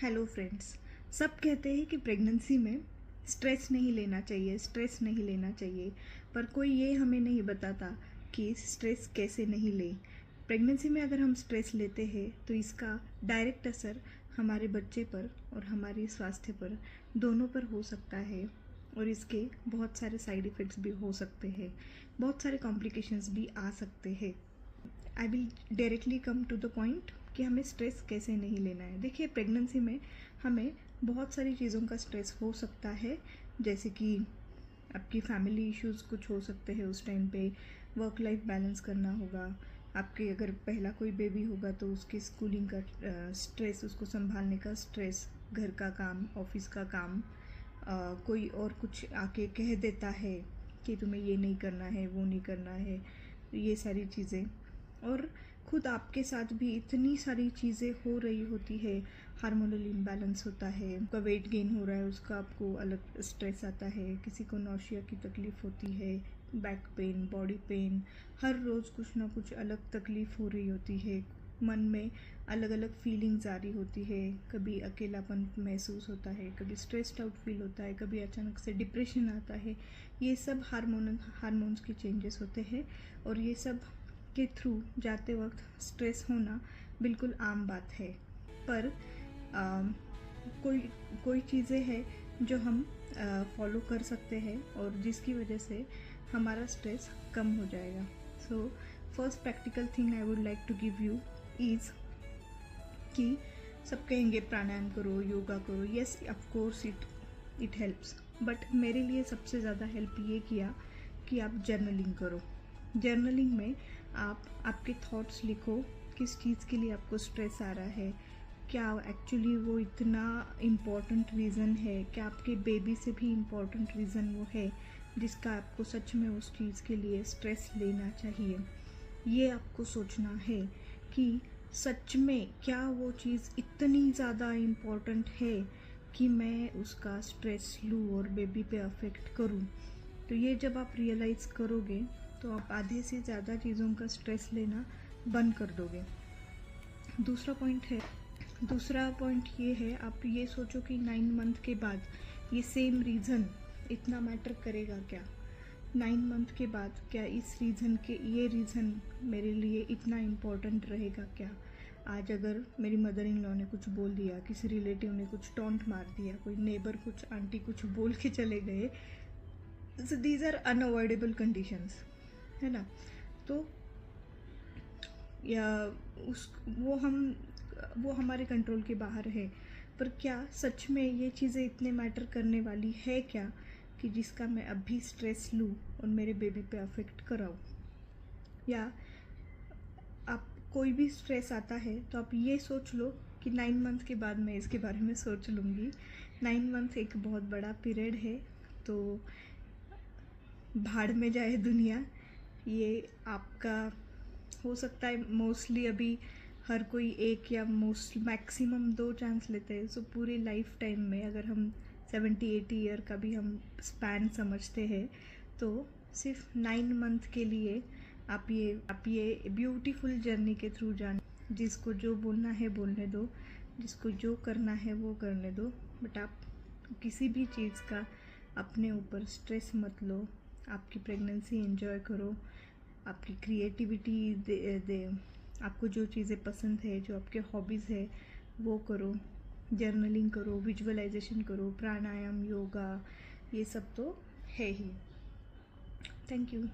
Hello friends. सब कहते हैं कि प्रेगनेंसी में स्ट्रेस नहीं लेना चाहिए, स्ट्रेस नहीं लेना चाहिए, पर कोई ये हमें नहीं बताता कि स्ट्रेस कैसे नहीं लें। प्रेगनेंसी में अगर हम स्ट्रेस लेते हैं तो इसका डायरेक्ट असर हमारे बच्चे पर और हमारे स्वास्थ्य पर दोनों पर हो सकता है और इसके बहुत सारे साइड इफ़ेक्ट्स भी हो सकते हैं, बहुत सारे कॉम्प्लिकेशंस भी आ सकते हैं। I will directly come to the point कि हमें स्ट्रेस कैसे नहीं लेना है। देखिए, प्रेगनेंसी में हमें बहुत सारी चीज़ों का स्ट्रेस हो सकता है, जैसे कि आपकी फैमिली इश्यूज़ कुछ हो सकते हैं, उस टाइम पे वर्क लाइफ बैलेंस करना होगा। आपके अगर पहला कोई बेबी होगा तो उसकी स्कूलिंग का स्ट्रेस, उसको संभालने का स्ट्रेस, घर का काम, ऑफिस का काम, कोई और कुछ आके कह देता है कि तुम्हें ये नहीं करना है, वो नहीं करना है, ये सारी चीज़ें। और खुद आपके साथ भी इतनी सारी चीज़ें हो रही होती है, हार्मोनल इम्बैलेंस होता है, आपका वेट गेन हो रहा है, उसका आपको अलग स्ट्रेस आता है, किसी को नौशिया की तकलीफ़ होती है, बैक पेन, बॉडी पेन, हर रोज़ कुछ ना कुछ अलग तकलीफ़ हो रही होती है, मन में अलग अलग फीलिंग्स आ रही होती है, कभी अकेलापन महसूस होता है, कभी स्ट्रेस्ड आउट फील होता है, कभी अचानक से डिप्रेशन आता है। ये सब हार्मोन्स की चेंजेस होते हैं और ये सब के थ्रू जाते वक्त स्ट्रेस होना बिल्कुल आम बात है। पर कोई कोई चीज़ें हैं जो हम फॉलो कर सकते हैं और जिसकी वजह से हमारा स्ट्रेस कम हो जाएगा। So first practical thing I would like to give you is कि सब कहेंगे प्राणायाम करो, योगा करो। Yes, of course it helps, but मेरे लिए सबसे ज़्यादा हेल्प ये किया कि आप जर्नलिंग करो। जर्नलिंग में आप आपके थॉट्स लिखो, किस चीज़ के लिए आपको स्ट्रेस आ रहा है, क्या एक्चुअली वो इतना इम्पॉर्टेंट रीज़न है, क्या आपके बेबी से भी इम्पॉर्टेंट रीज़न वो है जिसका आपको सच में उस चीज़ के लिए स्ट्रेस लेना चाहिए। ये आपको सोचना है कि सच में क्या वो चीज़ इतनी ज़्यादा इम्पॉर्टेंट है कि मैं उसका स्ट्रेस लूँ और बेबी पे अफेक्ट करूँ। तो ये जब आप रियलाइज़ करोगे तो आप आधे से ज़्यादा चीज़ों का स्ट्रेस लेना बंद कर दोगे। दूसरा पॉइंट ये है, आप ये सोचो कि 9 मंथ के बाद ये सेम रीज़न इतना मैटर करेगा क्या? 9 मंथ के बाद क्या इस रीज़न के ये रीज़न मेरे लिए इतना इम्पोर्टेंट रहेगा क्या? आज अगर मेरी मदर इन लॉ ने कुछ बोल दिया, किसी रिलेटिव ने कुछ टॉन्ट मार दिया, कोई नेबर कुछ, आंटी कुछ बोल के चले गए, so these are unavoidable conditions, है ना? तो या वो हमारे कंट्रोल के बाहर है, पर क्या सच में ये चीज़ें इतने मैटर करने वाली है क्या कि जिसका मैं अभी स्ट्रेस लूँ और मेरे बेबी पे अफेक्ट कराऊँ? या आप कोई भी स्ट्रेस आता है तो आप ये सोच लो कि 9 मंथ के बाद मैं इसके बारे में सोच लूँगी। 9 मंथ एक बहुत बड़ा पीरियड है, तो भाड़ में जाए दुनिया। ये आपका हो सकता है, मोस्टली अभी हर कोई एक या मैक्सिमम 2 चांस लेते हैं। सो पूरी लाइफ टाइम में अगर हम 70-80 ईयर का भी हम स्पैन समझते हैं तो सिर्फ 9 मंथ के लिए आप ये ब्यूटीफुल जर्नी के थ्रू जान। जिसको जो बोलना है बोलने दो, जिसको जो करना है वो करने दो, बट आप किसी भी चीज़ का अपने ऊपर स्ट्रेस मत लो। आपकी प्रेगनेंसी एंजॉय करो, आपकी क्रिएटिविटी दे, आपको जो चीज़ें पसंद है, जो आपके हॉबीज़ है वो करो, जर्नलिंग करो, विजुअलाइजेशन करो, प्राणायाम, योगा, ये सब तो है ही। Thank you.